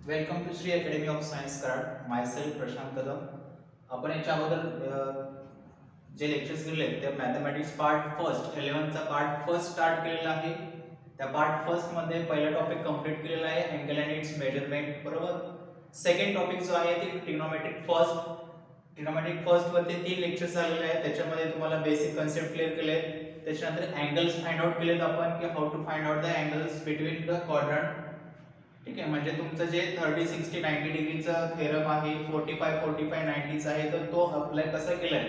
Welcome to Shri academy of science Karad. Myself Prashant Kadam. आपण याच्या अगोदर जे लेक्चर्स केले ते मॅथमॅटिक्स पार्ट फर्स्ट 11 चा पार्ट फर्स्ट स्टार्ट केलेला आहे. त्या पार्ट फर्स्ट मध्ये पहिला टॉपिक कंप्लीट केलेला आहे, अँगल अँड इट्स मेजरमेंट, बरोबर. सेकंड टॉपिक जो आहे ते ट्रिग्नोमेट्रिक फर्स्ट वरती 3 लेक्चर्स आलेले आहेत. त्याच्यामध्ये तुम्हाला बेसिक कन्सेप्ट क्लिअर केले. त्याच्यानंतर अँगल्स फाइंड आउट केलेत आपण की how to find out the angles between the quadrant. ठीक आहे, म्हणजे तुमचं जे 30 60 90 डिग्रीचा थेरम आहे, 45 45 90 चा आहे, तर तो अप्लाय कसा केलाय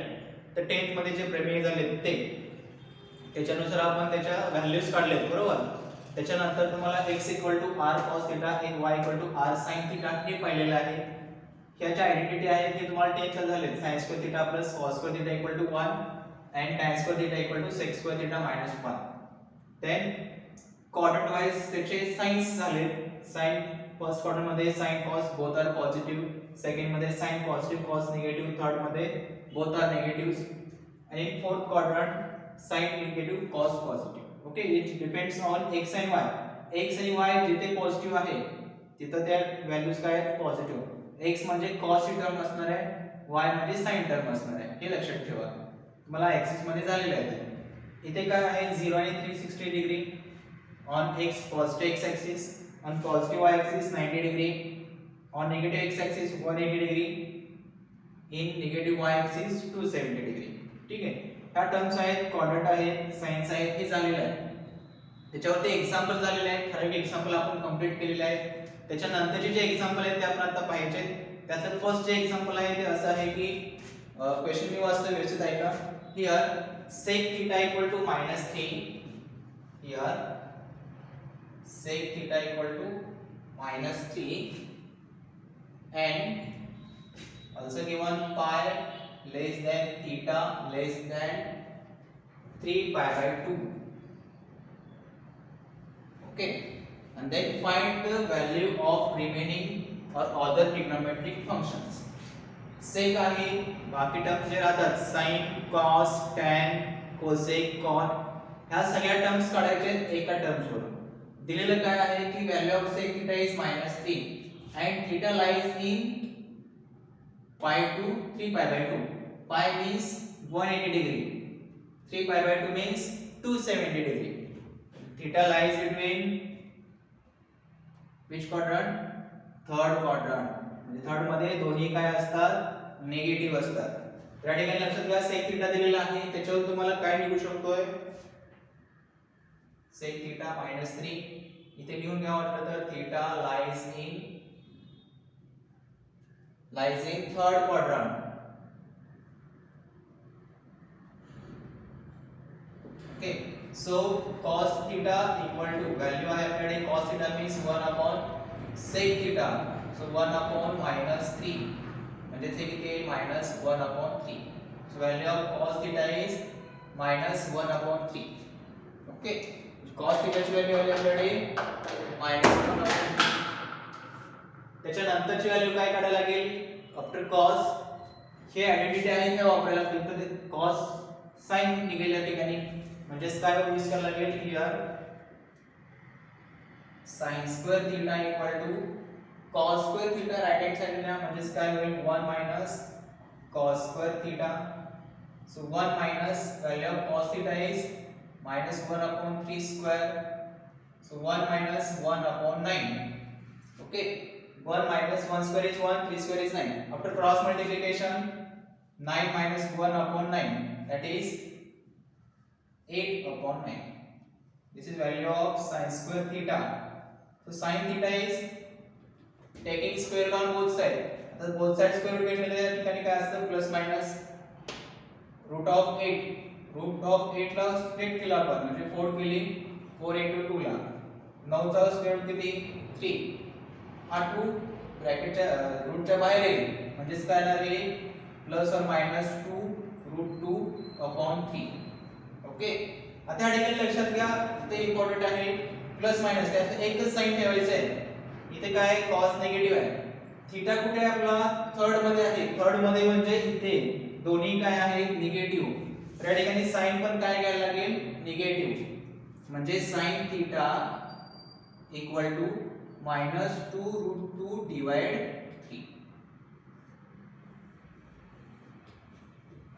तर 10th मध्ये जे प्रमेय झाले ते त्याच्यानुसार आपण त्याच्या व्हॅल्यूज काढलेत, बरोबर. त्याच्यानंतर तुम्हाला x r cos θ and y r sin θ हे पाहिलेलं आहे. ह्याच्या आयडेंटिटी आहे हे तुम्हाला 10th ला झाले, sin square θ plus cos square θ 1 and tan square θ sec square θ minus 1. then quadrant wise त्याचे साइन्स झाले. साइन फर्स्ट क्वाड्रंट मध्ये sine cos both are positive, second मध्ये sine positive cos negative, third मध्ये बोथ आर निगेटिव्ह, आणि fourth quadrant sine negative cos positive. Okay, it depends on x आणि y. X आणि y जिथे positive आहे तिथे त्या व्हॅल्यूज काय आहेत, पॉझिटिव्ह. एक्स म्हणजे कॉस ची टर्म असणार आहे, वाय म्हणजे साइन टर्म असणार आहे, हे लक्षात ठेवा. तुम्हाला ऍक्सिस मध्ये झालेलं आहे. इथे काय आहे 0 आणि 360 degree on x positive x axis, on positive y axis 90 degree, on negative x axis 180 degree, in negative y axis 270 degree. ठीक आहे, ह्या टर्म्स आहेत, क्वाड्रंट आहेत, साइन्स आहेत, हे झालेलं आहे. त्याच्यावरती एक्झाम्पल झालेले आहेत, ठराविक एक्झाम्पल आपण कंप्लीट केलेले आहेत. त्याच्यानंतरचे जे एक्झाम्पल आहेत ते आपण आता पाहायचे. त्यातलं फर्स्ट जे एक्झाम्पल आहे ते असं आहे की क्वेश्चन मी वाचतो, व्यवस्थित ऐका. Here sec θ equal to -3, here sec theta equal to -3 and also given pi less than theta less than 3 pi by 2. Okay, and then find the value of remaining or other trigonometric functions. sec आहे, बाकी terms जे राहतात sin cos tan cosec cot ह्या सगळ्या terms काढायचे एका terms वरून. दिलेलं काय आहे की value of sec theta is -3 and theta lies in pi to 3 pi by 2. Pi means 180 degree, 3 pi by 2 means 270 degree. Theta lies between which quadrant? Third quadrant. म्हणजे थर्ड मध्ये दोन्ही काय असतात, निगेटिव्ह असतात. त्या ठिकाणी लक्षात घ्या sec theta दिलेला आहे, त्याच्यावर तुम्हाला काय निघू शकतोय, sec theta -3. इथे लिहून घ्या वाटलं तर theta lies in third quadrant. Okay, so cos theta equal to value आहे आपल्याकडे, cos theta means 1 upon sec theta, so 1 upon -3 म्हणजे ते किती आहे, -1 upon 3. so value of cos theta is -1 upon 3. okay, cos theta ची value आली आपल्याकडे -1 upon 3. त्याच्यानंतरची व्हॅल्यू काय काढायला लागेल, आफ्टर cos हे आयडेंटिटी आहे हे वापरायला लागेल. तर ते cos sin निघेल या ठिकाणी, म्हणजे काय यूज करायला लागेल, here sin square theta equal to cos square theta right hand साइडला म्हणजे काय होईल 1 minus cos square theta. so 1 minus value of cos theta is -1 upon 3 square, so 1 minus 1 upon 9. okay, 1 minus 1 square is 1, 3 square is 9. after cross multiplication 9 minus 1 upon 9, that is 8 upon 9. this is value of sin square theta. so sin theta is taking square root on both side. आता both side square root घेतलेल्या त्या ठिकाणी काय असतं, plus minus root of 8. Root of 8 ला split केला आपण म्हणजे 4 केली, 4 into 2 ला 9 चा स्क्वेअर रूट किती 3. हा 2 ब्रॅकेटच्या रूटच्या बाहेर येईल म्हणजे काय येणार आहे, plus or minus 2 route 2 upon 3. Okay, आता या ठिकाणी लक्षात घ्या, इथे इम्पॉर्टंट आहे प्लस मायनस, त्याचं एकच साइन ठेवायचं आहे. इथे काय cos निगेटिव्ह आहे, थीटा कुठे आहे आपला, थर्ड मध्ये आहे. थर्ड मध्ये म्हणजे इथे दोन्ही काय आहे, निगेटिव्ह. तर या ठिकाणी साइन पण काय घ्यायला लागेल, निगेटिव्ह. म्हणजे sin theta equal to -2√2 divide 3.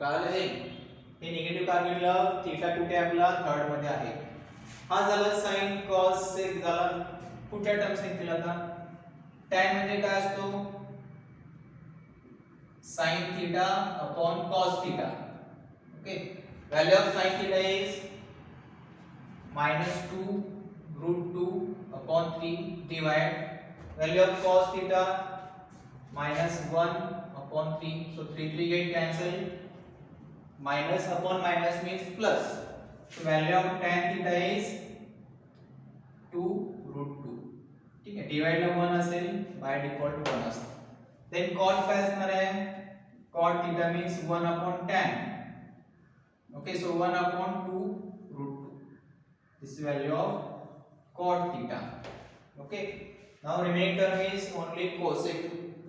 कळलं हे निगेटिव्ह का घेतलं? थीटा कुठे आपला थर्ड मध्ये आहे. हा झाला sin cos sec झाला. कुठल्या टर्म्स निघतील आता? tan म्हणजे काय असतो? sin theta upon cos theta. Okay, value of sin theta is -2√2 upon 3 divide value of cos theta -1 upon 3. So 3 get cancelled. Minus upon minus means plus. So value of tan theta is 2√2. ठीक आहे, divide ला 1 असेल, by default 1 असतं. Then cot काय असणार आहे? cot theta means 1 upon tan. Okay, so 1 upon 2√2. This is value of cot theta. Okay, now remaining term is only cosec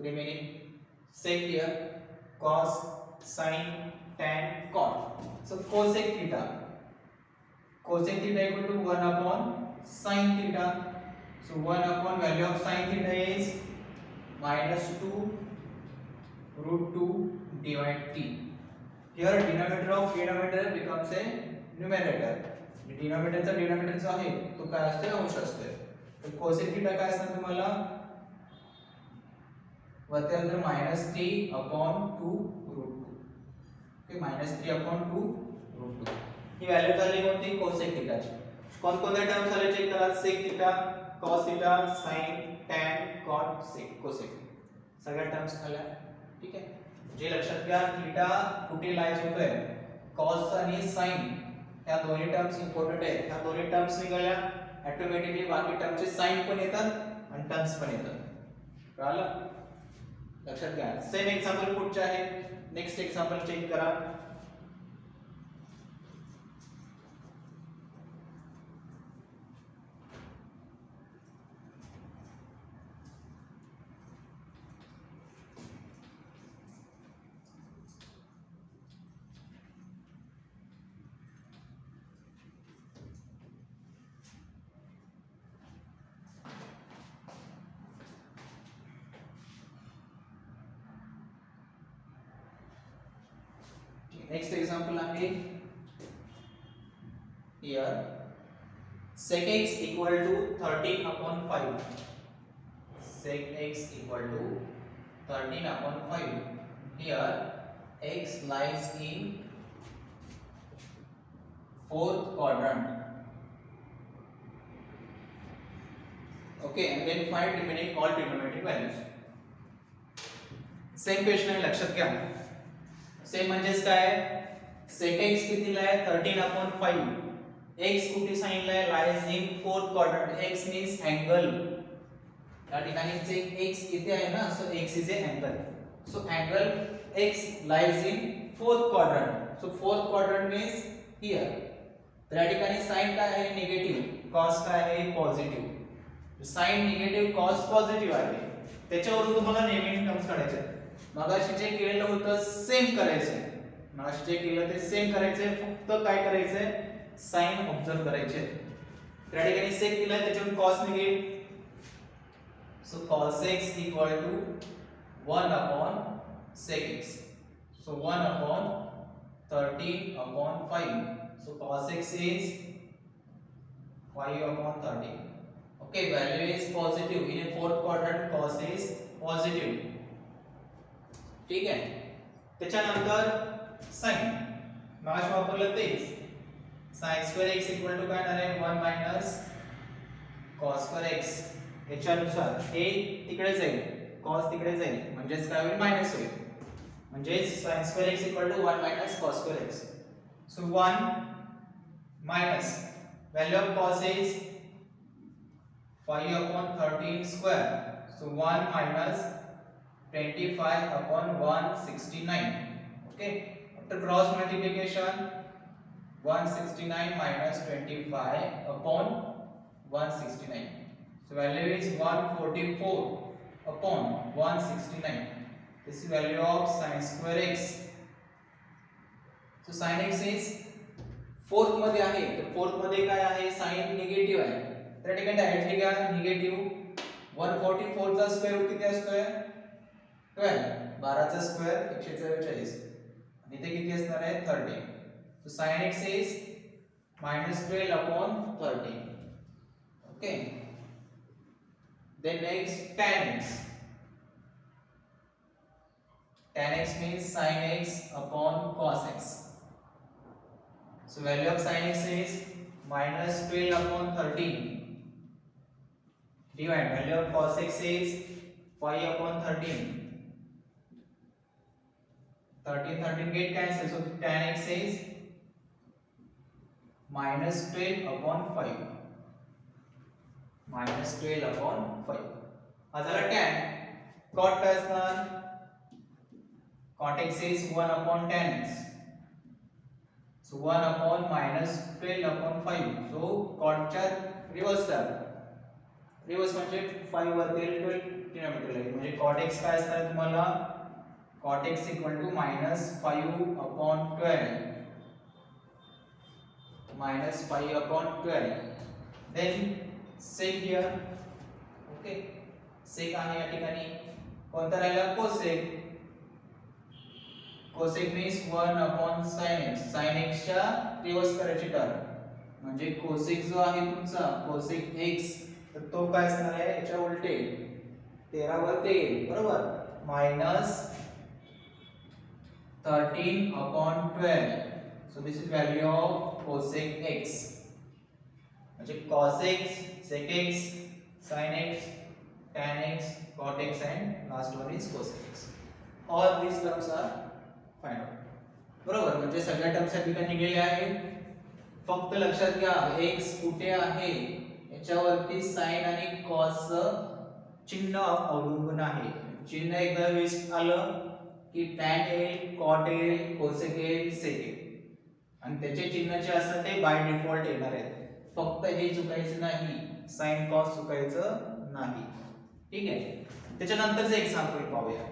remaining. Sec here, cos, sin, tan, cot. So cosec theta equal to 1 upon sin theta. So 1 upon value of sin theta is -2√2 divide 3. Here denominator of denominator becomes a numerator. Denominator चा denominator जो आहे तो काय असते? अंश असते. तर cosec theta काय असणार तुम्हाला? वरती अंतर -3 upon 2√2. Okay, -3 upon 2√2. ही व्हॅल्यू झाली कोणती? cosec theta ची. कोणकोणत्या टर्म्स आले चेक करा. sec theta, cos theta, sin, tan, cot, sec, cosec. सगळ्या टर्म्स आल्या. ठीक आहे, जे लक्षात घ्या थीटा कुठे लाईज होतोय? cos आणि sin ह्या दोन्ही टर्म्स इम्पॉर्टंट आहेत. ह्या दोन्ही टर्म्स निघाल्या ऑटोमॅटिकली बाकी टर्मचे साइन पण येतात आणि टर्म्स पण येतात. कळलं? लक्षात घ्या. सेम एक्झाम्पल पुढचे आहे. नेक्स्ट एक्झाम्पल चेक करा. नेक्स्ट एग्जांपल आहे here sec x equal to 13 upon 5. Sec x equal to 13 upon 5. Here x lies in fourth quadrant. Okay, and then find remaining all trigonometric values. Same question आहे, लक्षात घ्या. Same म्हणजेच काय? sec x कितीला आहे? 13 upon 5. x कुठे सांगितलं आहे? Lies in fourth quadrant. x means angle. या ठिकाणी जे x इथे आहे ना, so x is a angle. So angle x lies in fourth quadrant. So fourth quadrant means here. तर या ठिकाणी साइन काय आहे? निगेटिव्ह. कॉस काय आहे? Positive. Sine negative, cos positive आहे. त्याच्यावरून तुम्हाला नेमिंग टर्म्स काढायचे. मगाशी जे केलेलं होतं सेम करायचंय. मगाशी जे केलं ते सेम करायचंय, फक्त काय करायचंय? साइन ऑब्जर्व करायचे. त्या ठिकाणी सेक दिलाय, त्याच्यावर कॉस निघेल. So cos x equal to 1 upon sec x. So 1 upon 13 upon 5. So cos x is 5 upon 13. Okay, value is positive. In a fourth quadrant cos is positive. ठीक आहे. त्याच्यानंतर sin मगाशी वापरलं तेच. sin square x equal to काय येणार आहे? 1 minus cos square x. याच्यानुसार हे तिकडे जाईल, cos तिकडे जाईल, म्हणजेच काय होईल? मायनस होईल. म्हणजेच sin square x equal to 1 minus cos square x. So 1 minus value of cos is 5 upon 13 square. So 1 minus 25 upon 169. Okay, after cross multiplication 169 minus 25 upon 169. So value is 144 upon 169. This is value of sin square x. So sin x is fourth मध्ये आहे. तर fourth मध्ये काय आहे? Sign negative आहे. त्या ठिकाणी directly घ्या निगेटिव्ह 144 चा स्क्वेअर रूट किती असतोय 12. 12 चा स्क्वेअर 144 आणि इथे किती असणार आहे 13. So sin x is -12 upon 13. Okay. Then next tan x. Tan x means sin x upon cos x. So value of sin x is -12 upon 13. Divide value of cos x is 5 upon 13. 13 get cancelled. So tan x is -12 upon 5. -12 upon 5. हा झाला tan. cot काय असणार cot x is 1 upon tan x. So 1 upon -12 upon 5. So cot च्या reverse झाला. Reverse म्हणजे 5 वरती 12 denominator लागेल म्हणजे cot x काय असणार तुम्हाला cot x -5 upon 12 -5 upon 12. Then sec here. Okay sec आहे या ठिकाणी कोणता राहिला cosec. cosec means 1 upon sin x. sin x च्या रिवर्स करायची टर्म म्हणजे cosec जो आहे तुमचा cosec x तर तो काय असणार आहे याच्या उलटे 13 वर 13 बरोबर -13 upon 12. So this is value of cosec x म्हणजे cos x sec x sin x tan x cot x and last one is cosec x. All these terms are find out बरोबर म्हणजे सगळ्या टर्म्स या ठिकाणी निघालेल्या आहेत. फक्त लक्षात घ्या x कुठे आहे याच्यावरती sin आणि cos चिन्ह अवलंबून आहे. चिन्ह एकदा वेस्ट आलं की tan येईल cot येईल cosec येईल sec येईल आणि त्याचे चिन्ह जे असतात ते बाय डिफॉल्ट येणार आहेत. फक्त हे चुकायचं नाही sin cos चुकायचं नाही. ठीक आहे त्याच्यानंतरचं एक्झाम्पल पाहूया.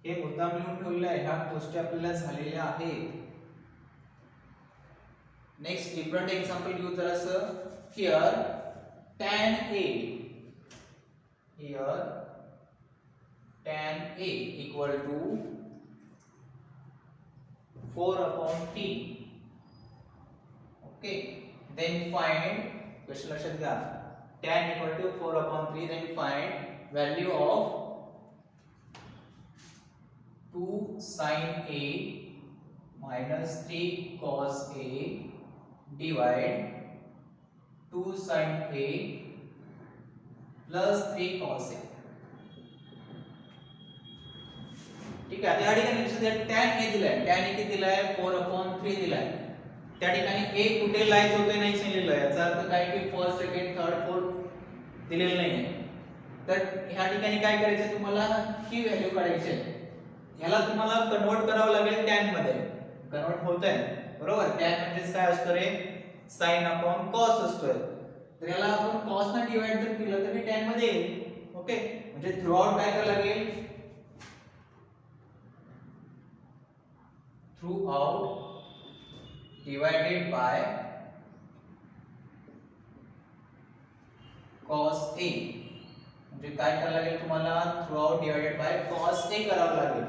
हे मुद्दाम लिहून ठेवलेलं आहे ह्या गोष्टी आपल्याला झालेल्या आहेत. नेक्स्ट डिफरंट एक्झाम्पल घेऊ जरासं. Here tan a here tan a equal to 4 upon t. Okay then find question लक्षात घ्या tan equal to 4 upon 3 then find value of 2 sin a minus 3 cos a divide 2 sin a plus 3 cos a. ठीक आहे या ठिकाणी लक्षात tan a दिलाय tan a किती दिलाय 4 upon 3 दिलाय. त्या ठिकाणी a कुठे लाईट होते नाही सांगितलं याचा अर्थ काय की फर्स्ट सेकंड थर्ड फोर्थ दिलेलं नाहीये. तर ह्या ठिकाणी काय करायचं तुम्हाला ही व्हॅल्यू काढायची आहे. ह्याला तुम्हाला कन्वर्ट करावं लागेल tan मध्ये. कन्वर्ट होतंय बरोबर. tan म्हणजे काय असतं रे sin upon cos असतोय. तर याला आपण cos ने डिवाइड जर केलं तर हे tan मध्ये येईल. ओके म्हणजे थ्रू आउट काय करायला लागेल through out divided by cos a म्हणजे काय करायला लागेल तुम्हाला through out divided by cos a करावं लागेल.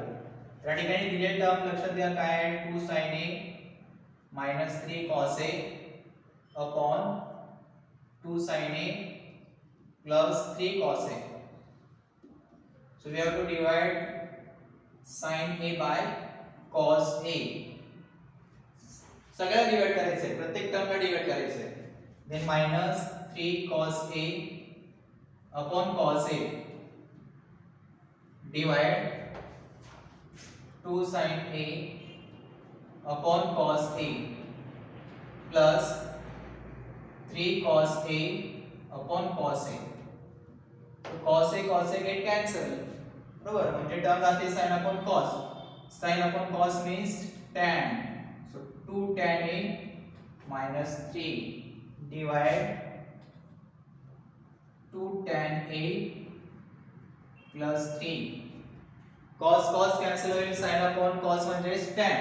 या ठिकाणी दिलेली टर्म लक्षात घ्या काय आहे 2 sin a minus 3 cos a upon 2 sin a plus 3 cos a. So we have to divide sin a by cos a. सगळ्या डिवाइड करायचे प्रत्येक टर्मला डिवाइड करायचे. then minus 3 cos a upon cos a divide 2 sin a upon cos a plus 3 cos a upon cos a. तो cos a get cancel बरोबर म्हणजे term राहते sin upon cos. sin upon cos means tan. So 2 tan a minus 3 divide 2 tan A plus 3 cos cos cancel होईल sin upon cos म्हणजे tan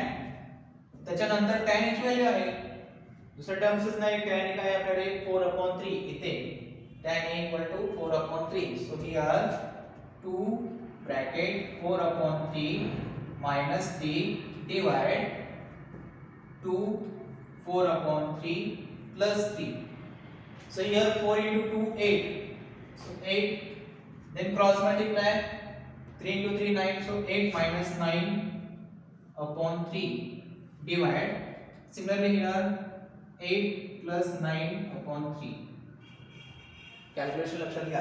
त्याच्यानंतर tan ची value आहे दुसरा टर्म्सच नाही tan काय आपल्याकडे 4/3 इथे tan A equal to 4/3 so here 2 bracket 4/3 minus 3 divide 2 4/3 plus 3 so here 4 into 2 8 so 8 then cross multiply 3 into 3 9 so 8 minus 9 upon 3 divide similarly here 8 plus 9 upon 3 calculation लक्षात घ्या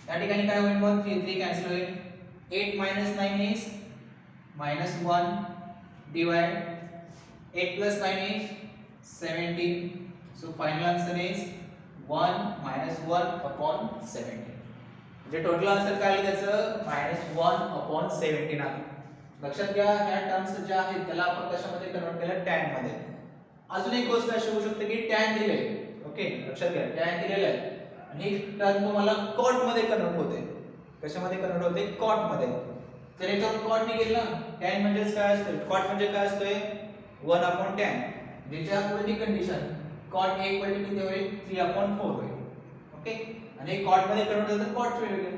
या ठिकाणी काय होईल मग 3 3 कॅन्सल होईल 8 minus 9 is minus 1 divide 8 plus 9 is 17 so final answer is 1 minus 1 upon 17 म्हणजे total answer काय आलं त्याचं -1/17 आहे लक्षात घ्या ह्या टर्म्स ज्या आहेत त्याला आपण कशामध्ये कन्वर्ट केलं tan मध्ये अजून एक गोष्ट अशी होऊ शकते की tan दिले ओके लक्षात घ्या tan दिलेलं आहे आणि ही टर्म तुम्हाला कॉट मध्ये कन्वर्ट होते कशामध्ये कन्वर्ट होते कॉट मध्ये तर याच्यावर कॉट निघेल ना tan म्हणजे काय असते कॉट म्हणजे काय असते 1/tan ज्याच्या पुढे कंडिशन कॉट 1 = किती होईल 3/4 होईल ओके आणि कॉट मध्ये कन्वर्ट होतं तर कॉट वेगळे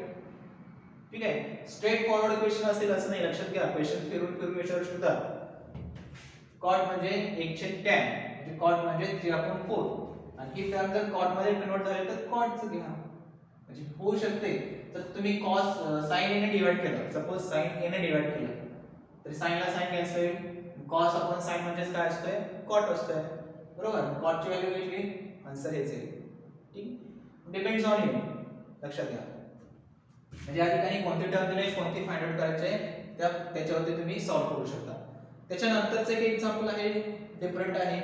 ठीक आहे स्ट्रेट फॉरवर्ड क्वेश्चन असेल असं नाही लक्षात घ्या क्वेश्चन फिरून फिरून विचारू शकतात कॉट म्हणजे 1/tan म्हणजे कॉट म्हणजे 3/4 आणि ही टर्म जर कॉट मध्ये कन्वर्ट झाली तर कॉटच घ्या म्हणजे होऊ शकते तर तुम्ही cos sin a ने डिवाइड केलं सपोज sin a ने डिवाइड केलं तर sin ला sin कॅन्सल होईल cos अपॉन sin म्हणजे काय असतोय cot असतोय बरोबर cot ची व्हॅल्यू घेतली आन्सर हेच येईल ठीक डिपेंड्स ऑन यू लक्षात घ्या म्हणजे या ठिकाणी कोणते टर्म दिले कोणती फाइंड आउट करायचे त्याच्यावरती तुम्ही सॉल्व्ह करू शकता त्याच्यानंतरचं एक एक्झाम्पल आहे डिफरंट आहे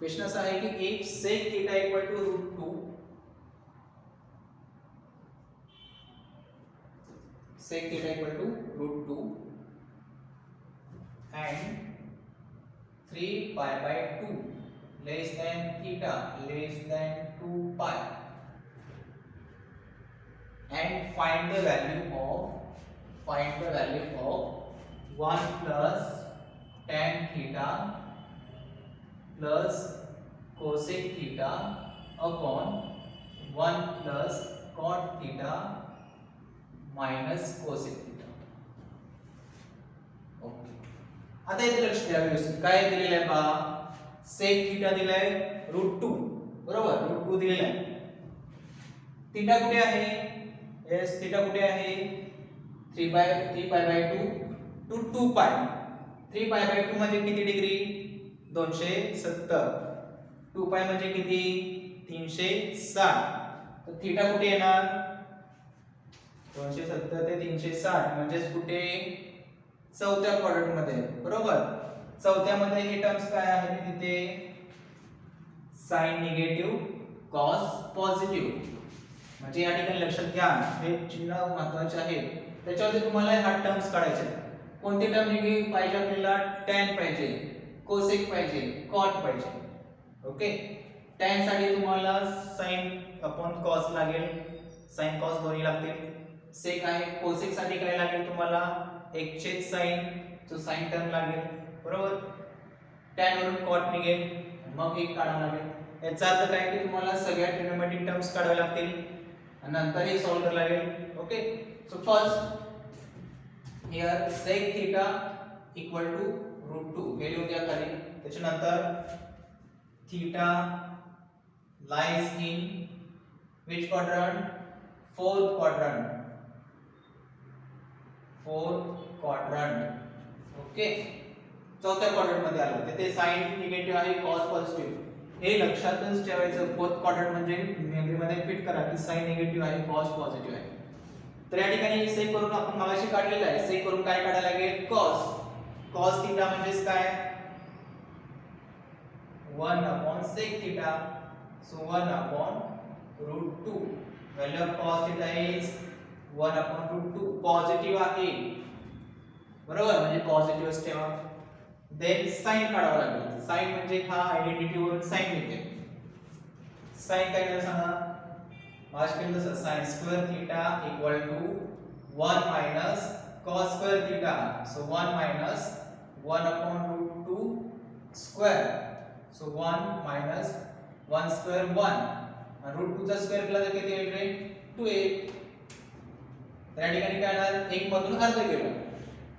क्वेश्चन असा आहे की if sec theta equal to √2 sec theta equal to √2 and 3 pi by 2 less than theta less than 2 pi and find the value of 1 plus tan theta plus cosec theta upon 1 plus cot theta minus cosec theta okay आता इथे लक्ष द्या व्यवस्थित काय दिलेलं आहे पहा sec theta दिलाय √2 बरोबर √2 दिलेला आहे थीटा कुठे आहे yes थीटा कुठे आहे 3 pi by 2 to 2 pi 3 pi by 2 म्हणजे किती डिग्री 270 2 पाय म्हणजे किती 360 तर थीटा कुठे येणार 270 ते 360 म्हणजे कुठे चौथ्या क्वाड्रंट मध्ये बरोबर चौथ्या मध्ये हे टर्म्स काय आहे तिथे साइन निगेटिव्ह कॉस पॉझिटिव्ह म्हणजे या ठिकाणी लक्षात घ्या हे चिन्ह महत्त्वाचे आहे त्याच्यावरती तुम्हाला हा टर्म्स काढायचे कोणते टर्म निगेटिव्ह पाहिजे आपल्याला tan पाहिजे कोसेक पाहिजे कॉट पाहिजे ओके tan साठी तुम्हाला sin अपॉन cos लागेल sin cos दोन्ही लागतील सेक आहे कोसेक साठी काय लागेल तुम्हाला 1/sin तो sin टर्म लागेल बरोबर tan वरून cot निघेल मग एक काढावा लागेल याचा अर्थ काय की तुम्हाला सगळ्या ट्रिग्नोमेट्रिक टर्म्स काढावे लागतील आणि नंतर हे सॉल्व्ह करावे लागेल okay so first here sec theta equal to √2 value द्या खाली त्याच्यानंतर theta lies in which quadrant fourth quadrant okay चौथ्या क्वाड्रंट मध्ये आलं तिथे साइन निगेटिव्ह आहे कॉस पॉझिटिव्ह हे लक्षातच ठेवायचं फोर्थ क्वाड्रंट म्हणजे मेमरी मध्ये फिट करा की साइन निगेटिव्ह आहे कॉस पॉझिटिव्ह आहे तर या ठिकाणी सेक करून आपण मगाशी काढलेला आहे. सेक करून काय काढायला लागेल? cos थीटा म्हणजेच काय? 1 upon sec theta. So 1 upon root 2. Value of cos theta is 1 upon root 2. Positive आहे, बरोबर, म्हणजे पॉझिटिव्ह ठेवा. देन साइन काढावा लागेल. साइन म्हणजे हा आयडेंटिटी वरून साइन येते. साइन काय करायचं सांगा? आज केलं तसं sin square theta equal to 1 minus cos square theta. So 1 minus 1 upon root 2 square. So 1 minus 1 square 1 आणि root 2 चा स्क्वेअर केला तर किती येईल रे? 2a. तर या ठिकाणी काय येणार? 1 मधून अर्ध गेलं.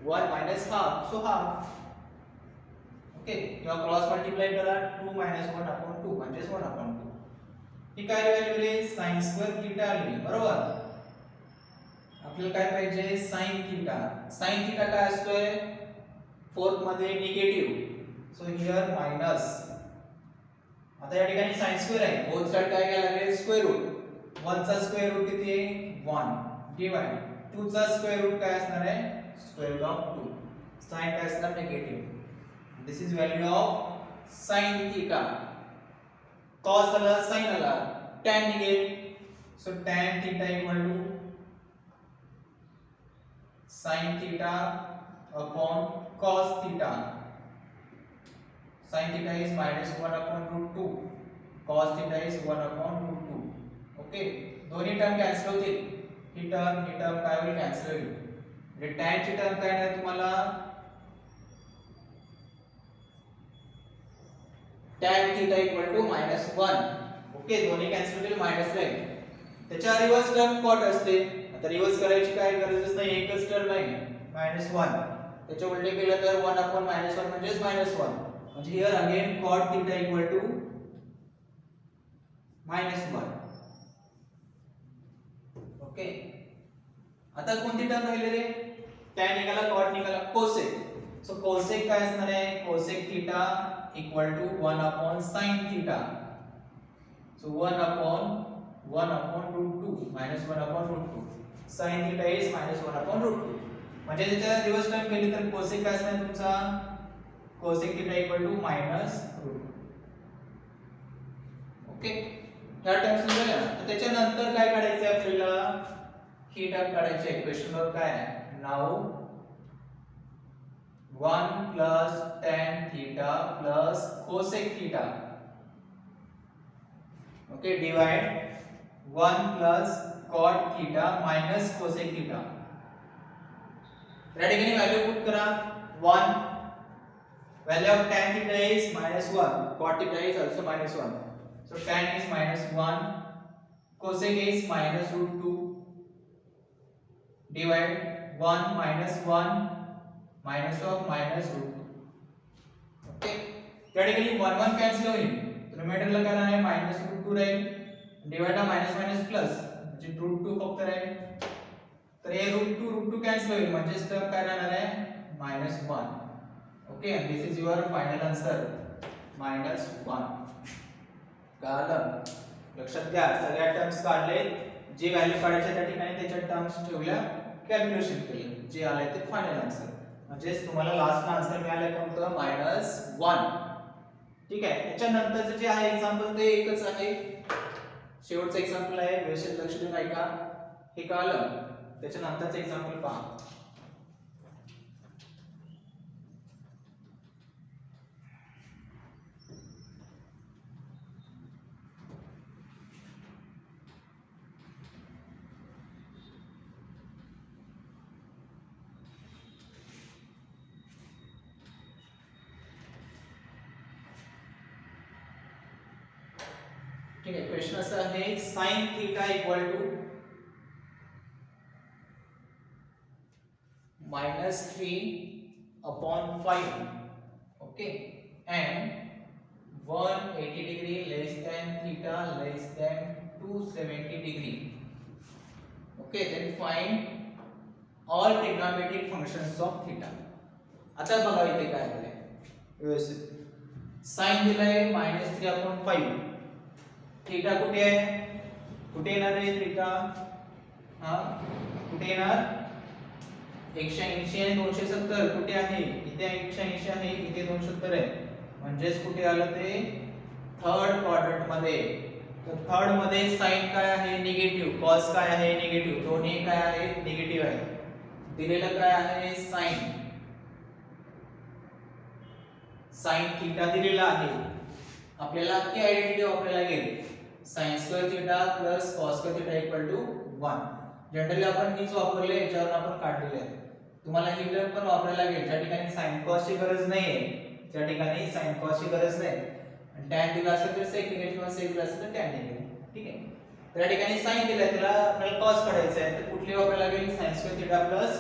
1 minus half, so half. Okay, किंवा क्रॉस मल्टिप्लाय करा. 2 minus 1 upon 2 म्हणजेच 1 upon 2. ही काय व्हॅल्यू रे? sin square theta आली, बरोबर. आपल्याला काय पाहिजे? sin theta. sin theta काय असतोय? फोर्थ मध्ये निगेटिव्ह, सो हियर मायनस. आता या ठिकाणी sin स्क्वेअर आहे, बोथ साइड काय घ्यायला लागेल? Square route. 1 चा स्क्वेअर रूट किती आहे? 1 डिवाइड 2 चा स्क्वेअर रूट काय असणार आहे? Square root of 2. sin काय असणार? Negative. This is value of sin theta. cos आला, sin आला, tan निघेल. So tan theta equal to sin theta upon cos theta. sin theta is minus 1 upon root 2. cos theta is 1 upon root 2. Okay, दोन्ही term cancel होतील. ही term काय होईल? Cancel होईल. म्हणजे tan ची टर्म काय आहे तुम्हाला? tan theta equal to -1. Okay, दोन्ही कॅन्सल होतील, मायनस राहील. त्याच्या रिवर्स टर्म कॉट असते. आता रिवर्स करायची काय गरजच नाही, एकच टर्म आहे -1. त्याच्या उलटे केलं तर 1 upon -1 म्हणजेच -1. म्हणजे here again cot theta equal to -1. Okay, आता कोणती टर्म राहिली रे? tan निघाला, cot निघाला, cosec. सो cosec काय असणार आहे? cosec theta equal to 1 upon sin theta. So 1 upon root 2 minus 1 upon root 2. sin theta is minus 1 upon root 2. म्हणजे त्याच्या रिवर्स टर्म केली तर cosec काय असणार तुमचा? cosec theta equal to minus root 2. Okay, ह्या टर्म्स निघाल्या. तर त्याच्यानंतर काय काढायचं आहे आपल्याला? ही टर्म काढायची आहे. क्वेश्चन नंबर काय आहे? Now 1 plus tan theta plus cosec theta. Okay, divide 1 plus cot theta minus cosec theta. या ठिकाणी व्हॅल्यू पुट करा. 1, value of tan theta is -1, cot theta is also -1. So tan is -1, cosec is -root 2, divide 1 minus 1 minus of -root 2. Okay, त्या ठिकाणी 1 1 cancel होईल. तर रिमाइंडरला काय राहणार आहे? -root 2 राहील. डिवाइड मायनस मायनस प्लस म्हणजे रूट 2 फक्त राहील. तर हे रूट 2 कॅन्सल होईल, म्हणजे टर्म काय राहणार आहे? -1. Okay, and this is your final answer, -1. कळलं? लक्षात घ्या, सगळ्या टर्म्स काढले. जे व्हॅल्यू काढायच्या त्या ठिकाणी त्याच्या टर्म्स ठेवल्या, कॅल्क्युलेशन केलं, जे आले ते फायनल आन्सर. म्हणजे तुम्हाला लास्टला आन्सर मिळालं कोणतं? -1. ठीक आहे. त्याच्यानंतरचं जे आहे एक्झाम्पल ते एकच आहे, शेवटचं एक्झाम्पल आहे. व्यवस्थित लक्ष देऊन ऐका. हे कळलं? त्याच्यानंतरचं एक्झाम्पल पहा. ठीक आहे. क्वेश्चन असा आहे, sin theta equal to -3/5. Okay, and 180 degree less than theta less than 270 degree. Okay, then find all trigonometric functions of theta. आता बघा इथे काय दिलंय व्यवस्थित. sin दिलाय -3/5. थीटा कुठे आहे? कुठे येणार आहे थीटा? हा, कुठे येणार 180 आणि 270 कुठे आहे इथे 180 आहे इथे 270 आहे म्हणजेच कुठे आलं ते थर्ड क्वाड्रंट मध्ये तर थर्ड मध्ये साइन काय आहे निगेटिव्ह कॉस काय आहे निगेटिव्ह दोन्ही काय आहे निगेटिव्ह आहे दिलेलं काय आहे साइन साइन थीटा दिलेला आहे आपल्याला ती आयडेंटिटी वापरायला लागेल sin square theta plus cos square theta equal to 1 generally आपण हीच वापरले याच्यावर आपण काढलेले आहे तुम्हाला ही टर्म पण वापरायला लागेल ज्या ठिकाणी sin cos ची गरज नाहीये त्या ठिकाणी sin cos ची गरज नाही आणि tan दिला असेल तर sec निगेटिव्ह किंवा sec दिला असेल तर tan निगेटिव्ह ठीक आहे त्या ठिकाणी sin दिलाय त्याला आपल्याला cos काढायचा आहे तर कुठली वापरायला लागेल sin square theta plus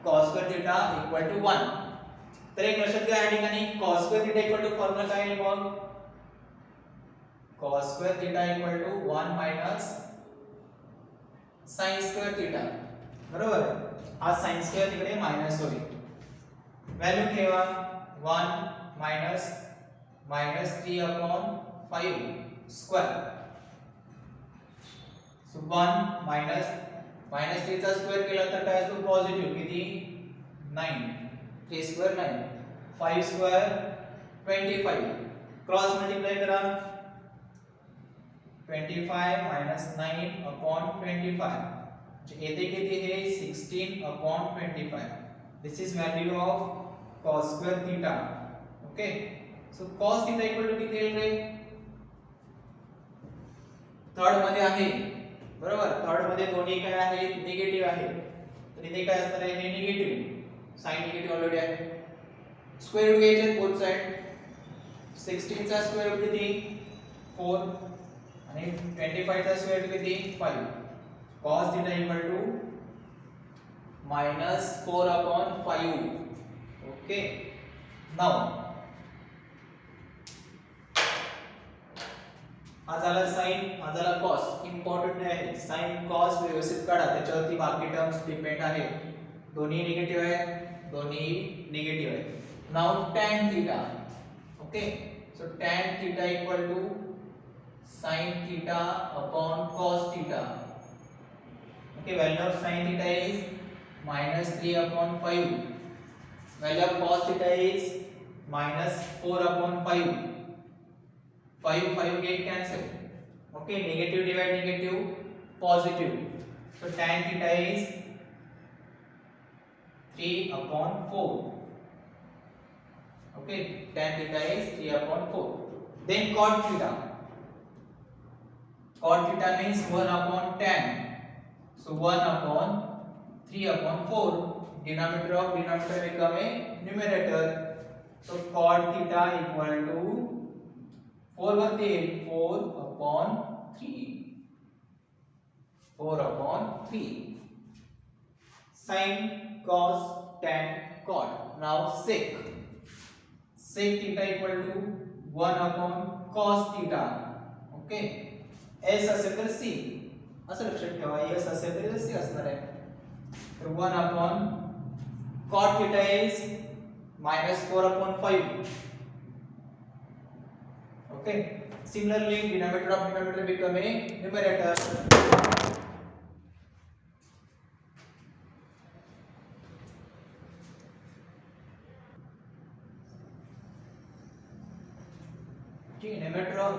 cos square theta equal to 1 तर एक लक्षात घ्या या ठिकाणी cos square theta equal to formula काय आहे मग cos square theta equal to 1 minus sin square theta बरोबर हा sin स्क्वेअर तिकडे मायनस होईल व्हॅल्यू ठेवा 1 minus 3 upon 5 square so 1 minus 3 चा स्क्वेअर केला तर काय असतो पॉझिटिव्ह किती 9 3 स्क्वेअर 9 5 स्क्वेअर 25 क्रॉस मल्टीप्लाय करा 25 minus 9 upon 25 येथे किती हे 16 upon 25 this is value of cos square theta okay so cos theta equal to किती येईल रे थर्ड मध्ये आहे बरोबर थर्ड मध्ये दोन्ही काय आहे निगेटिव्ह आहे तर इथे काय असणार आहे हे निगेटिव्ह साइन निगेटिव्ह ऑलरेडी आहे स्क्वेअर रूट घ्यायचे बोथ साइड 16 चा स्क्वेअर रूट किती 4 आणि 25 चा स्क्वेअर रूट किती 5 cos theta equal to -4 upon 5 okay now हा झाला साइन हा झाला cos इम्पॉर्टंट आहे साइन cos व्यवस्थित काढा त्याच्यावरती बाकी टर्म्स डिपेंड आहेत दोन्ही निगेटिव्ह आहे दोन्ही निगेटिव्ह आहे now tan theta okay so tan theta equal to sin theta upon cos theta okay value of sin theta is -3 upon 5 value of cos theta is -4 upon 5 5 get cancel okay negative divide negative positive so tan theta is 3 upon 4 okay tan theta is 3 upon 4 then cot theta cot theta means 1 upon tan so 1 upon 3 upon 4 denominator of denominator become a numerator so cot theta equal to 4 वरती 4 upon 3 4 upon 3 sin cos tan cot now sec theta equal to 1 upon cos theta okay s असेल तर c असं लक्षात ठेवा s असेल तर c असणार आहे तर 1 upon cot theta is -4 upon 5 okay similarly denominator of denominator become a numerator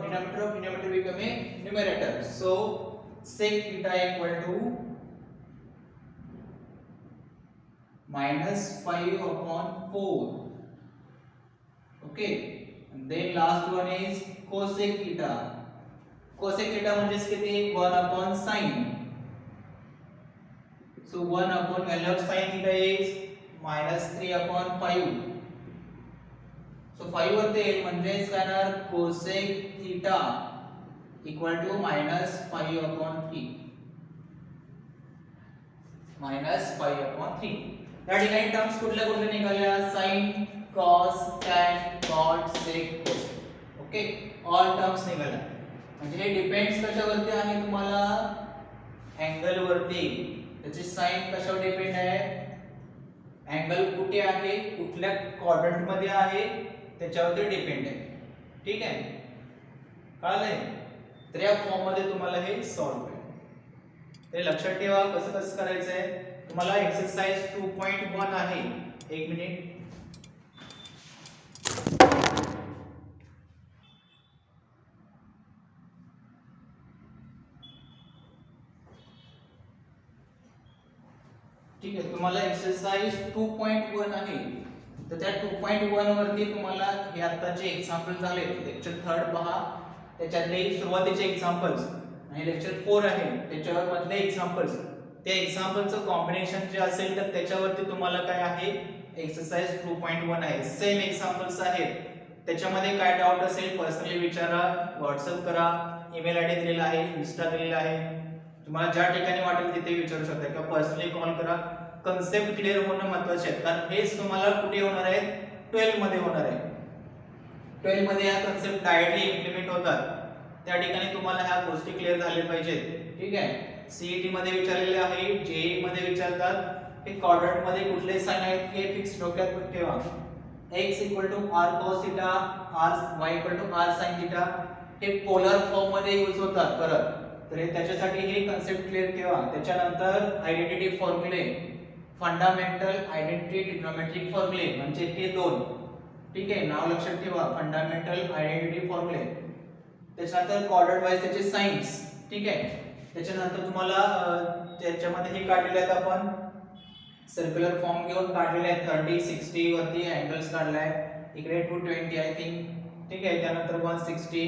denominator of denominator become a numerator so sec theta equal to -5 upon 4 okay and then last one is cosec theta म्हणजेच किती 1 upon sin so 1 upon value of sin theta is -3 upon 5 so 5 वरती येईल म्हणजेच काय येणार cosec theta equal to -5 upon 3 -5 upon 3 या ठिकाणी terms कुठल्या कुठल्या निघाल्या sin cos tan cot sec cos okay all terms निघाल्या म्हणजे हे डिपेंड्स कशावरती आहे तुम्हाला अँगल वरती त्याची साइन कशावर डिपेंड आहे अँगल कुठे आहे कुठल्या क्वाड्रंट मध्ये आहे त्याच्यावरती डिपेंड आहे ठीक आहे कळलंय तर या फॉर्म मध्ये तुम्हाला हे सॉल्व्ह करायचं ते लक्षात ठेवा कसं करायचं आहे तुम्हाला एक्सरसाइज 2.1 आहे. एक मिनिट. ठीक आहे, तुम्हाला एक्सरसाइज 2.1 आहे. तर त्या 2.1 वरती तुम्हाला हे आताचे एक्झाम्पल झाले. लेक्चर 3 पहा, त्याच्यातले सुरुवातीचे एक्झाम्पल्स आणि लेक्चर 4 आहे त्याच्यावर मधले एक्झाम्पल्स. त्या एक्झाम्पलचं कॉम्बिनेशन जे असेल तर त्याच्यावरती तुम्हाला काय आहे, एक्सरसाइज 2.1 आहे. सेम एक्झाम्पल्स आहेत. त्याच्यामध्ये काय डाऊट असेल पर्सनली विचारा, व्हॉट्सअप करा, ईमेल आयडी दिलेला आहे, इन्स्टा दिलेला आहे. तुम्हाला ज्या ठिकाणी वाटेल तिथे विचारू शकता किंवा पर्सनली कॉल करा. कन्सेप्ट क्लिअर होणं महत्त्वाचे आहे, कारण हेच तुम्हाला कुठे होणार आहे, 12 मध्ये होणार आहे. 12 मध्ये या कन्सेप्ट डायरेक्टली इम्प्लिमेंट होतात. त्या ठिकाणी तुम्हाला ह्या गोष्टी क्लिअर झाल्या पाहिजेत. ठीक आहे, सीईटी मध्ये विचारलेले आहे, जेईई मध्ये विचारतात. हे क्वाड्रंट मध्ये कुठले साइन आहेत हे फिक्स डोक्यात ठेवा. x r cos θ, y r sin θ हे पोलर फॉर्म मध्ये यूज होतात परत. तर हे त्याच्यासाठी हे कन्सेप्ट क्लिअर ठेवा. त्याच्यानंतर आयडेंटिटी फॉर्म्युले, फंडामेंटल आयडेंटिटी ट्रिग्नोमेट्रिक फॉर्म्युले म्हणजे हे दोन. ठीक आहे, नाव लक्षात ठेवा, फंडामेंटल आयडेंटिटी फॉर्म्युले. त्याच्यानंतर क्वाड्रंट वाईज त्याचे साइन्स. ठीक आहे, त्याच्यानंतर तुम्हाला त्याच्यामध्ये हे काढलेले आहेत आपण सर्क्युलर फॉर्म घेऊन काढलेले आहेत. 30 60 वरती अँगल्स काढलाय, इकडे 220 आय थिंक. ठीक आहे, त्यानंतर 160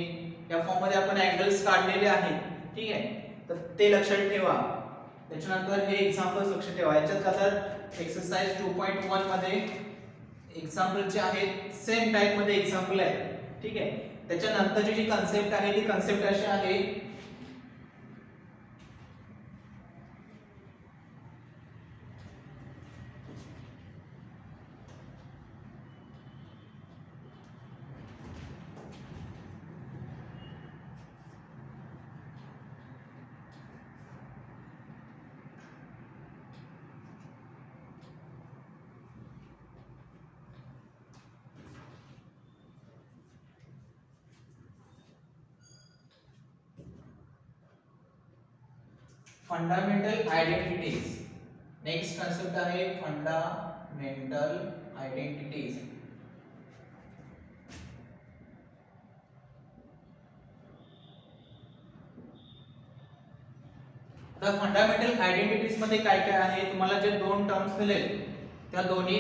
या फॉर्म मध्ये आपण अँगल्स काढलेले आहेत. ठीक आहे, तर ते लक्षात ठेवा. त्याच्यानंतर हे एक्झाम्पल्स लक्षात ठेवा. याच्यात आता एक्सरसाइज 2.1 मध्ये एक्झाम्पल जे आहेत सेम टाइप मध्ये एक्झाम्पल आहे. ठीक आहे, त्याच्यानंतरची जी कन्सेप्ट आहे ती कन्सेप्ट अशी आहे, फंडामेंटल आयडेंटिटीज. नेक्स्ट कन्सेप्ट आहे फंडामेंटल आयडेंटिटीज. तर फंडामेंटल आयडेंटिटीज मध्ये काय काय आहे, तुम्हाला जे दोन टर्म्स दिलेत त्या दोन्ही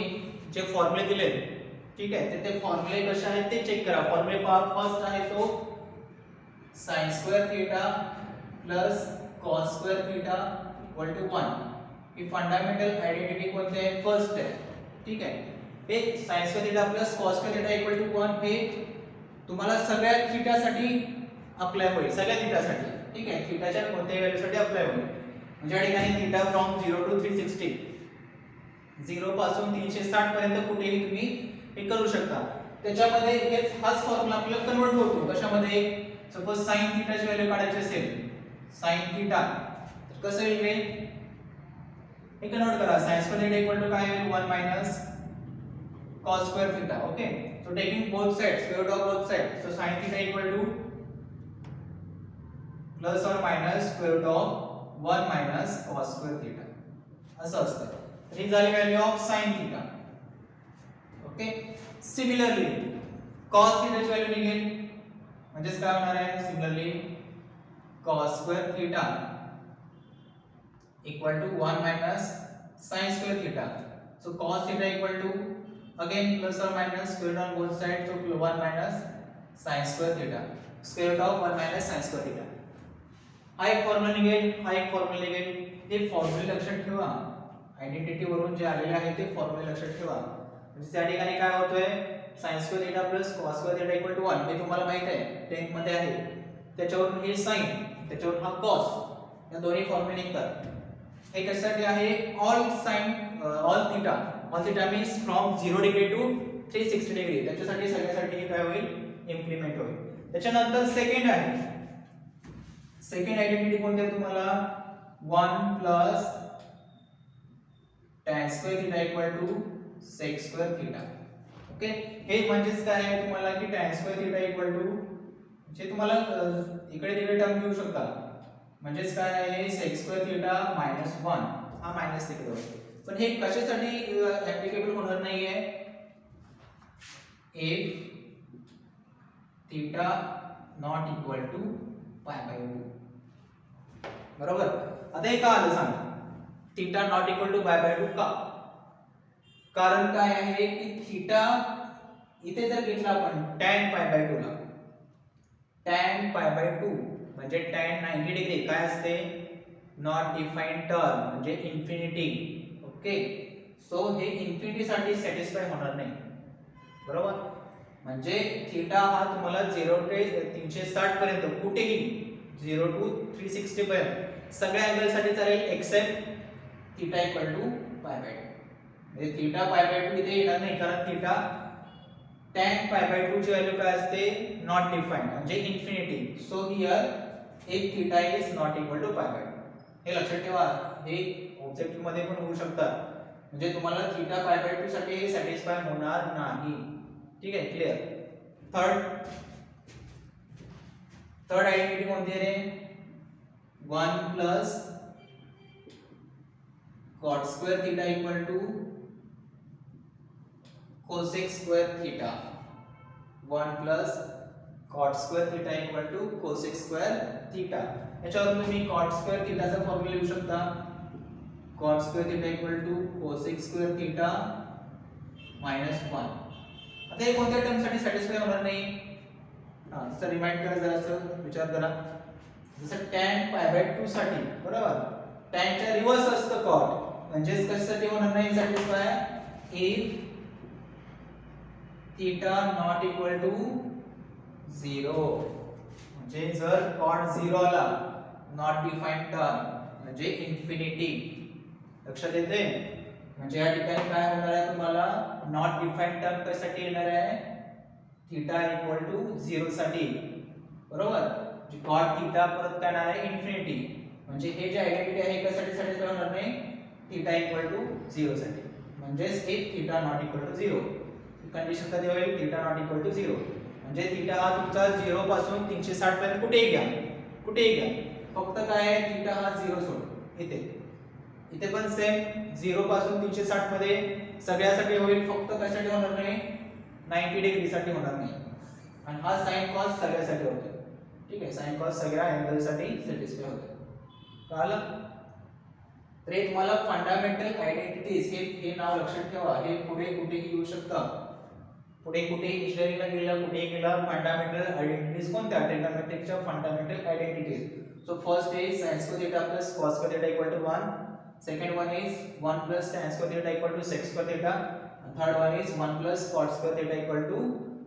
जे फॉर्म्युले दिलेत, ठीक आहे, ते फॉर्म्युले कसे आहेत ते चेक करा. फॉर्म्युले पहा. फर्स्ट आहे तो sin square theta plus cos square theta equal to 1. ही फंडामेंटल आयडेंटिटी कोणती आहे, फर्स्ट आहे. ठीक आहे, हे sin square theta plus cos square theta equal to 1 हे तुम्हाला सगळ्या थीटासाठी अप्लाय होईल, सगळ्या थीटासाठी. ठीक आहे, थीटाच्या कोणत्याही व्हॅल्यूसाठी अप्लाय होईल. म्हणजे या ठिकाणी थीटा फ्रॉम 0 टू 360, 0 पासून 360 पर्यंत कुठेही तुम्ही हे करू शकता. त्याच्यामध्ये हेच हाच फॉर्म्युला आपल्याला कन्वर्ट होतो कशामध्ये, सपोज sin थीटाची व्हॅल्यू काढायची असेल, sin थीटा तर कसं येईल हे कन्वर्ट करा. sin square theta equal to काय होईल, 1 minus cos square theta. Okay, so taking both sides, square root of both sides, so sin theta equal to plus or minus square root of 1 minus cos square theta असं असतं. तर ही झाली value of sin theta. Okay, similarly cos थीटाची value निघेल, म्हणजेच काय होणार आहे, similarly cos square theta equal to 1 minus sin square theta. So cos theta equal to again plus or minus square root on both side, so 1 minus sin square theta, square root of 1 minus sin square theta. हा एक formula निघेल, हा एक formula निघेल. हे फॉर्म्युले लक्षात ठेवा. Identity वरून जे आलेले आहे ते फॉर्म्युले लक्षात ठेवा. म्हणजे त्या ठिकाणी काय होतोय, sin square theta plus cos square theta equal to 1 हे तुम्हाला माहित आहे, 10th मध्ये आहे. त्याच्यावरून हे sin, त्याच्यावरून हा cos, या दोन्ही फॉर्म्युले निघतात. हे कशासाठी आहे, all theta means from 0 degree to 360 degree, त्याच्यासाठी सगळ्यासाठी हे काय होईल, इम्प्लिमेंट होईल. त्याच्यानंतर सेकंड आहे, सेकंड आयडेंटिटी कोणती आहे तुम्हाला, 1 plus tan square theta equal to sec square theta. Okay, हे म्हणजेच काय आहे तुम्हाला की tan square theta equal to, जे तुम्हाला इकडे तिकडे टर्म घेऊ शकता, म्हणजेच काय आहे sec स्क्वेअर थीटा मायनस 1 हा मायनस तिकडे होईल. पण हे कशासाठी ऍप्लिकेबल होणार नाहीये? If theta not equal to π/2. बरोबर. आता हे का आलं सांगा? थीटा नॉट इक्वल टू π/2 का? कारण काय आहे की थीटा इथे जर घेतला आपण tan π/2 ला, tan π/2 म्हणजे tan 90 डिग्री काय असते? नॉट डिफाइन्ड टर्म म्हणजे इन्फिनिटी. ओके, सो हे इन्फिनिटी साठी सॅटिस्फाय होणार नाही. बरोबर. म्हणजे थीटा हा तुम्हाला 0 ते 360 पर्यंत कुठेही 0 to 360 पर्यंत सगळ्या अँगल साठी चालेल एक्सेप्ट थीटा इक्वल टू π/2. म्हणजे थीटा π/2 इथे येणार नाही कारण थीटा tan π/2 ची व्हॅल्यू काय असते? नॉट डिफाइन्ड म्हणजे infinity. So here if theta is not equal to π/2. हे लक्षात ठेवा. हे ऑब्जेक्टिव्ह मध्ये पण होऊ शकतात. म्हणजे तुम्हाला थीटा π/2 साठी हे सॅटिस्फाय होणार नाही. ठीक आहे, क्लियर. थर्ड आयडेंटिटी कोणती आहे रे? 1 plus cot square theta equal to cosec square theta. 1 plus cot square theta equal to cosec square theta. याच्यावरून तुम्ही cot स्क्वेअर थीटाचा फॉर्म्युला लिहू शकता. cot square theta equal to cosec square theta -1. आता हे कोणत्या टर्म साठी सॅटिस्फाय होणार नाही? जसं रिमाइंड करा, जरा विचार करा. जसं tan π/2 साठी, बरोबर, tan च्या रिव्हर्स असतं cot. म्हणजे कशासाठी होणार नाही satisfy? If theta not equal to 0. म्हणजे जर cot 0 आला, नॉट डिफाइन्ड टर्म म्हणजे इन्फिनिटी. लक्षात येते? म्हणजे या ठिकाणी काय होणार आहे तुम्हाला? नॉट डिफाइन्ड टर्म कशासाठी येणार आहे? थीटा इक्वल टू 0 साठी. बरोबर. जी cot थीटा परत काय येणार आहे? इन्फिनिटी. म्हणजे हे जे आयडेंटिटी आहे कशासाठी सॅटिस्फाय होणार नाही? थीटा इक्वल टू 0 साठी. म्हणजे if theta not equal to 0. Condition कधी होईल? Theta not equal to 0. म्हणजे थीटा हा तुमचा 0 पासून 360 पर्यंत कुठेही घ्या, कुठेही घ्या, फक्त काय आहे? थीटा हा 0 सोड. इथे पण सेम 0 पासून 360 मध्ये सगळ्यासाठी होईल, फक्त कशासाठी होणार नाही? 90 डिग्री साठी होणार नाही. आणि हा sin cos सगळ्यासाठी होतो. ठीक आहे, sin cos सगळ्या अँगल साठी सॅटिस्फाय होतो. कळलं? तर हे तुम्हाला फंडामेंटल आयडेंटिटीज हे नाव लक्षात ठेवा. हे पुढे कुठेही येऊ शकतं. पुढे कुठेही इंजिनिअरिंगला गेला, कुठेही गेला, फंडामेंटल आयडेंटिटीज कोणत्या? ट्रिग्नोमेट्रिकच्या fundamental identities. So first is sin square theta plus cos square theta equal to 1. Second one is 1 plus tan square theta equal to sec square theta. And third one is 1 plus cot square theta equal to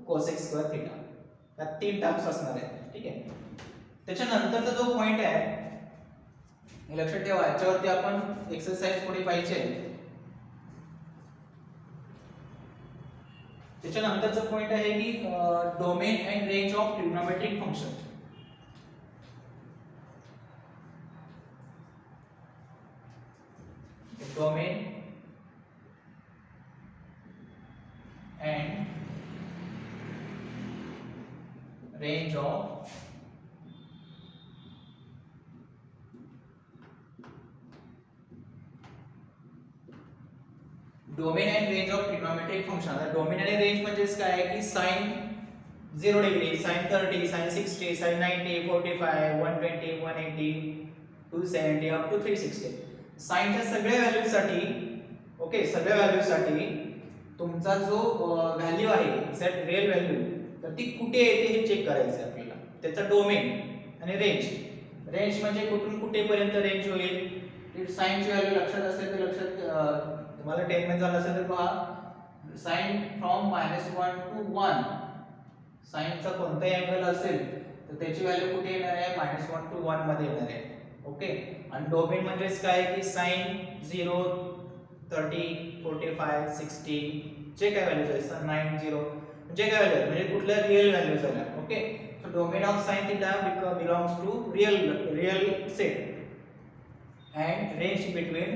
cosec square theta. या तीन terms असणार आहेत. ठीक आहे. त्याच्यानंतरचा जो point आहे हे लक्षात ठेवा. याच्यावरती आपण एक्सरसाइज पुढे पाहिजे. त्याच्यानंतरचा पॉइंट आहे की domain and range of trigonometric function. domain and range of domain and range of trigonometric function. आता डोमेन आणि रेंज म्हणजेच काय आहे की sin 0 degree, sin 30, sin 60, sin 90, 45, 120, 180, 270 up to 360. sin च्या सगळ्या व्हॅल्यू साठी, ओके, सगळ्या व्हॅल्यू साठी तुमचा जो व्हॅल्यू आहे एक्झॅक्ट रिअल व्हॅल्यू, तर ती कुठे येते हे चेक करायचं आहे आपल्याला. त्याचा डोमेन आणि रेंज. रेंज म्हणजे कुठून कुठेपर्यंत रेंज होईल. sin ची व्हॅल्यू लक्षात असेल तर लक्षात, तुम्हाला 10 मध्ये झालं असेल तर पहा, sin फ्रॉम -1 to 1, sin चा कोणताही अँगल असेल तर त्याची व्हॅल्यू कुठे येणार आहे? -1 to 1 मध्ये येणार आहे. ओके. आणि डोमेन म्हणजेच काय की sin 0, 30, 45, 60 जे काय व्हॅल्यूज असतात, 90 जे काय व्हॅल्यू म्हणजे कुठल्या रिअल व्हॅल्यूज आल्या. Okay. So domain of sin theta belongs to real set and range between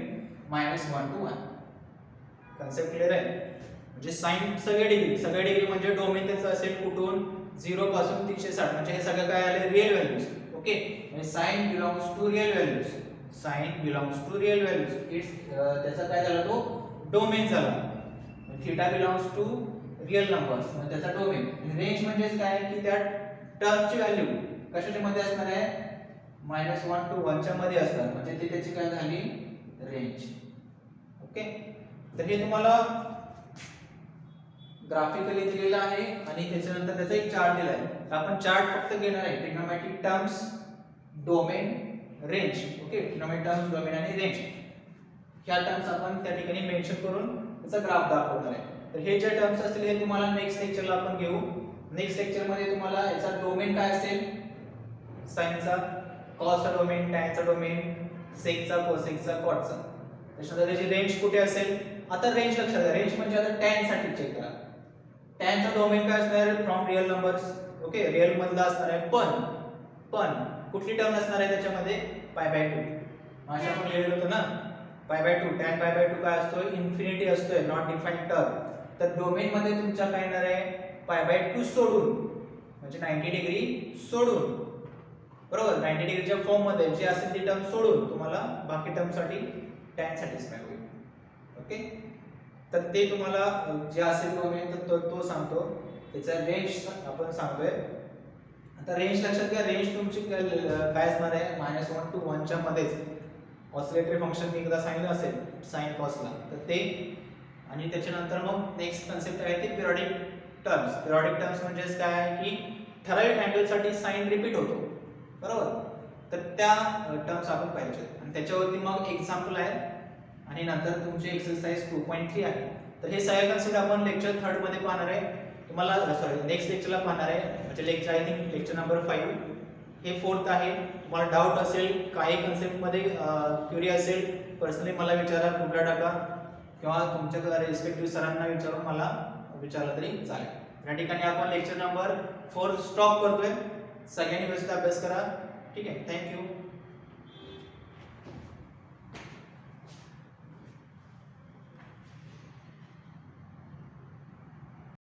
-1 to 1. Concept clear आहे? म्हणजे sin सगळे डिग्री म्हणजे डोमेन त्याचं असेल कुठून? 0 पासून 360. म्हणजे हे सगळं काय आले? Real values. ओके. म्हणजे sin belongs to real values. Sine belongs to real values it's त्याचा काय झाला तो डोमेन झाला theta belongs to real numbers म्हणजे त्याचा डोमेन रेंज म्हणजे काय की त्या टर्मची व्हॅल्यू कशाच्या मध्ये असणार आहे -1 to 1 च्या मध्ये असणार म्हणजे ते त्याची काय झाली रेंज ओके तर हे तुम्हाला ग्राफिकली दिलेलं आहे आणि त्याच्यानंतर त्याचा एक चार्ट दिला आहे तर आपण चार्ट फक्त घेणार आहे trigonometric terms domain range okay trigonometric terms domain आणि रेंज ह्या टर्म्स आपण त्या ठिकाणी मेन्शन करून त्याचा ग्राफ दाखवणार आहे तर हे जे टर्म्स असतील हे तुम्हाला नेक्स्ट लेक्चरला आपण घेऊ नेक्स्ट लेक्चर मध्ये तुम्हाला याचा डोमेन काय असेल साइनचा कॉसचा डोमेन टॅनचा डोमेन सेकचा कोसेकचा कॉटचा त्याच्यानंतर त्याची रेंज कुठे असेल आता रेंज लक्षात घ्या रेंज म्हणजे आता टॅन साठी चेक करा टॅनचा डोमेन काय असणार आहे from real numbers okay real मधला असणार आहे पण कुठली टर्म असणार आहे त्याच्यामध्ये π/2 मागे आपण लिहिलं होतं ना π/2 tan π/2 काय असतो इन्फिनिटी असतोय नॉट डिफाइन्ड टर्म तर डोमेन मध्ये तुमच्या काय येणार आहे π/2 सोडून म्हणजे 90 डिग्री सोडून बरोबर 90 डिग्रीच्या फॉर्म मध्ये जे असेल ती टर्म सोडून तुम्हाला बाकी टर्म साठी tan सॅटिस्फाय होईल ओके तर ते तुम्हाला जे असेल डोमेन तर तो सांगतो त्याचा रेंज आपण सांगतोय आता रेंज लक्षात घ्या रेंज तुमची काय असणार आहे -1 to 1 च्या मध्येच ऑसिलेटरी फंक्शन मी एकदा सांगितलं असेल साइन कॉसला तर ते आणि त्याच्यानंतर मग नेक्स्ट कन्सेप्ट आहे ती पिरियडिक टर्म्स म्हणजे काय आहे की ठराविक अँगल साठी साइन रिपीट होतो बरोबर तर त्या टर्म्स आपण पाहिजे आणि त्याच्यावरती मग एक्झाम्पल आहे आणि नंतर तुमची एक्सरसाइज 2.3 आहे तर हे सगळे कन्सेप्ट आपण लेक्चर 3rd मध्ये पाहणार आहे तुम्हाला सॉरी नेक्स्ट लेक्चरला पाहणार आहे म्हणजे lecture I think lecture number 5 हे 4th आहे तुम्हाला डाऊट असेल काही कन्सेप्ट मध्ये क्युरी असेल पर्सनली मला विचारा ग्रुपला टाका किंवा तुमच्या रिस्पेक्टिव्ह सरांना विचारून मला विचारलं तरी चालेल या ठिकाणी आपण लेक्चर नंबर 4 स्टॉप करतोय सगळ्यांनी व्यवस्थित अभ्यास करा ठीक आहे थँक्यू